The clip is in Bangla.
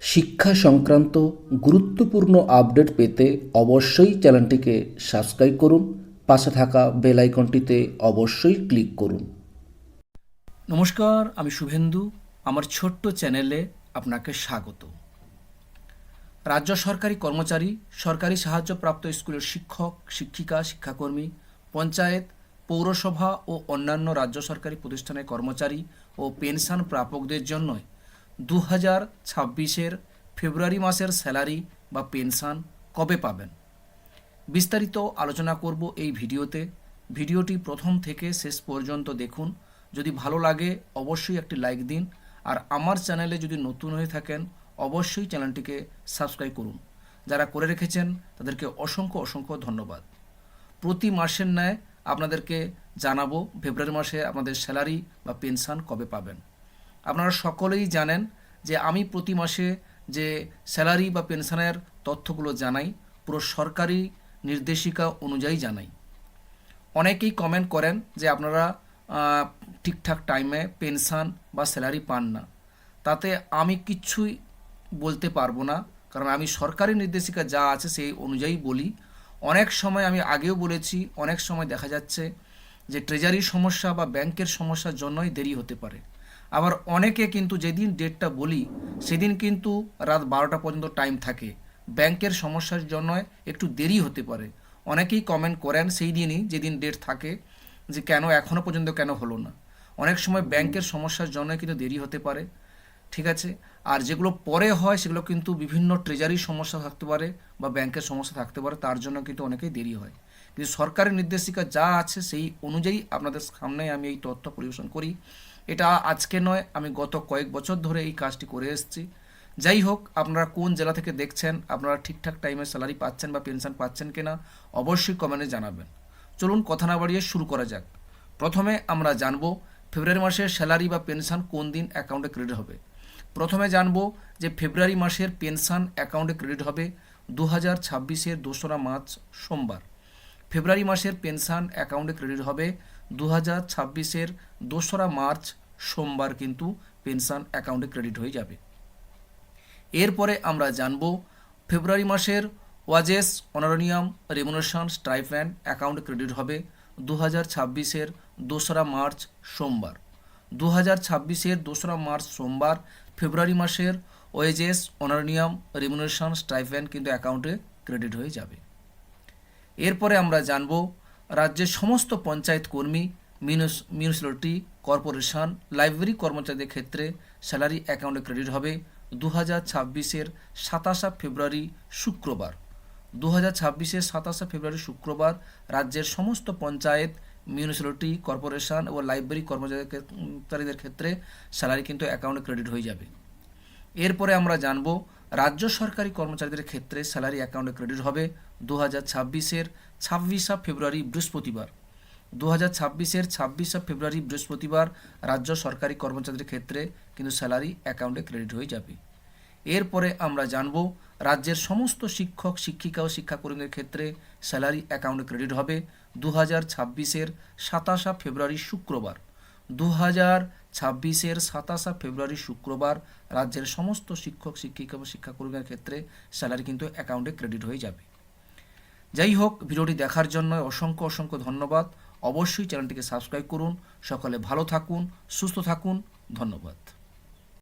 শিক্ষা সংক্রান্ত গুরুত্বপূর্ণ আপডেট পেতে অবশ্যই চ্যানেলটিকে সাবস্ক্রাইব করুন। পাশে থাকা বেল আইকনটিতে অবশ্যই ক্লিক করুন। নমস্কার, আমি শুভেন্দু। আমার ছোট্ট চ্যানেলে আপনাকে স্বাগত। রাজ্য সরকারি কর্মচারী, সরকারি সাহায্যপ্রাপ্ত স্কুলের শিক্ষক, শিক্ষিকা, শিক্ষাকর্মী, পঞ্চায়েত, পৌরসভা ও অন্যান্য রাজ্য সরকারি প্রতিষ্ঠানের কর্মচারী ও পেনশন প্রাপকদের জন্য 2026-এর ফেব্রুয়ারি মাসের স্যালারি বা পেনশন কবে পাবেন, বিস্তারিত আলোচনা করব এই ভিডিওতে। ভিডিওটি প্রথম থেকে শেষ পর্যন্ত দেখুন। যদি ভালো লাগে অবশ্যই একটি লাইক দিন, আর আমার চ্যানেলে যদি নতুন হয়ে থাকেন অবশ্যই চ্যানেলটিকে সাবস্ক্রাইব করুন। যারা করে রেখেছেন তাদেরকে অসংখ্য অসংখ্য ধন্যবাদ। প্রতি মাসের ন্যায় আপনাদেরকে জানাবো ফেব্রুয়ারি মাসে আপনাদের স্যালারি বা পেনশন কবে পাবেন। আপনারা সকলেই জানেন যে আমি প্রতি মাসে যে স্যালারি বা পেনশনের তথ্যগুলো জানাই পুরো সরকারি নির্দেশিকা অনুযায়ী জানাই। অনেকেই কমেন্ট করেন যে আপনারা ঠিকঠাক টাইমে পেনশন বা স্যালারি পান না। তাতে আমি কিচ্ছুই বলতে পারবো না, কারণ আমি সরকারি নির্দেশিকা যা আছে সেই অনুযায়ী বলি। অনেক সময় আমি আগেও বলেছি, অনেক সময় দেখা যাচ্ছে যে ট্রেজারির সমস্যা বা ব্যাংকের সমস্যার জন্যই দেরি হতে পারে। আবার অনেকে কিন্তু যেদিন ডেটটা বলি সেদিন কিন্তু রাত 12টা পর্যন্ত টাইম থাকে। ব্যাংকের সমস্যার জন্য একটু দেরি হতে পারে। অনেকেই কমেন্ট করেন সেই দিনই যেদিন ডেট থাকে যে কেন এখনও পর্যন্ত কেন হলো না। অনেক সময় ব্যাংকের সমস্যার জন্য কিন্তু দেরি হতে পারে, ঠিক আছে। আর যেগুলো পরে হয় সেগুলো কিন্তু বিভিন্ন ট্রেজারির সমস্যা থাকতে পারে বা ব্যাংকের সমস্যা থাকতে পারে, তার জন্য কিন্তু অনেকেই দেরি হয়। কিন্তু সরকারি নির্দেশিকা যা আছে সেই অনুযায়ী আপনাদের সামনে আমি এই তথ্য পরিবেশন করি। এটা আজকে নয়, আমি গত কয়েক বছর ধরে এই কাজটি করে এসেছি। যাই হোক, আপনারা কোন জেলা থেকে দেখছেন, আপনারা ঠিকঠাক টাইমে স্যালারি পাচ্ছেন বা পেনশন পাচ্ছেন কিনা অবশ্যই কমেন্টে জানাবেন। চলুন কথা না বাড়িয়ে শুরু করা যাক। প্রথমে আমরা জানব ফেব্রুয়ারি মাসের স্যালারি বা পেনশন কোন দিন অ্যাকাউন্টে ক্রেডিট হবে। প্রথমে জানব যে ফেব্রুয়ারি মাসের পেনশন অ্যাকাউন্টে ক্রেডিট হবে 2026-এর 2রা মার্চ সোমবার। ফেব্রুয়ারি মাসের পেনশন অ্যাকাউন্টে ক্রেডিট হবে 2026-এর 2রা মার্চ সোমবার, কিন্তু পেনশন অ্যাকাউন্টে ক্রেডিট হয়ে যাবে। এরপরে আমরা জানব ফেব্রুয়ারি মাসের ওয়াজেস, অনারোনিয়াম, রেমুনারেশন, স্টাইপেন্ড অ্যাকাউন্টে ক্রেডিট হবে 2026-এর 2রা মার্চ সোমবার। 2026-এর 2রা মার্চ সোমবার ফেব্রুয়ারি মাসের ওয়েজেস, অনারোনিয়াম, রেমুনারেশন, স্টাইপেন্ড কিন্তু অ্যাকাউন্টে ক্রেডিট হয়ে যাবে। এরপরে আমরা জানব রাজ্যের সমস্ত পঞ্চায়েত কর্মী, মিউনিসিপ্যালিটি কর্পোরেশন, লাইব্রেরি কর্মচারীদের ক্ষেত্রে স্যালারি অ্যাকাউন্টে ক্রেডিট হবে 2026-এর 27 ফেব্রুয়ারি শুক্রবার। 2026-এর 27 ফেব্রুয়ারি শুক্রবার রাজ্যের সমস্ত পঞ্চায়েত, মিউনিসিপ্যালিটি কর্পোরেশন ও লাইব্রেরি কর্মচারীদের ক্ষেত্রে স্যালারি কিন্তু অ্যাকাউন্টে ক্রেডিট হয়ে যাবে। এরপরে আমরা জানব রাজ্য সরকারি কর্মচারীদের ক্ষেত্রে স্যালারি অ্যাকাউন্টে ক্রেডিট হবে 2026-এর 26 ফেব্রুয়ারি বৃহস্পতিবার। 2026-এর 26 ফেব্রুয়ারি বৃহস্পতিবার রাজ্য সরকারি কর্মচারীদের ক্ষেত্রে কিন্তু স্যালারি অ্যাকাউন্টে ক্রেডিট হয়ে যাবে। এরপরে আমরা জানব রাজ্যের সমস্ত শিক্ষক, শিক্ষিকা ও শিক্ষাকর্মীদের ক্ষেত্রে স্যালারি অ্যাকাউন্টে ক্রেডিট হবে 2026-এর 27 ফেব্রুয়ারি শুক্রবার। 2026-এর 27 ফেব্রুয়ারি শুক্রবার রাজ্যের সমস্ত শিক্ষক, শিক্ষিকা ও শিক্ষাকর্মীদের ক্ষেত্রে স্যালারি কিন্তু অ্যাকাউন্টে ক্রেডিট হয়ে যাবে। যাই হোক, ভিডিওটি দেখার জন্য অসংখ্য অসংখ্য ধন্যবাদ। অবশ্যই চ্যানেলটিকে সাবস্ক্রাইব করুন। সকলে ভালো থাকুন, সুস্থ থাকুন। ধন্যবাদ।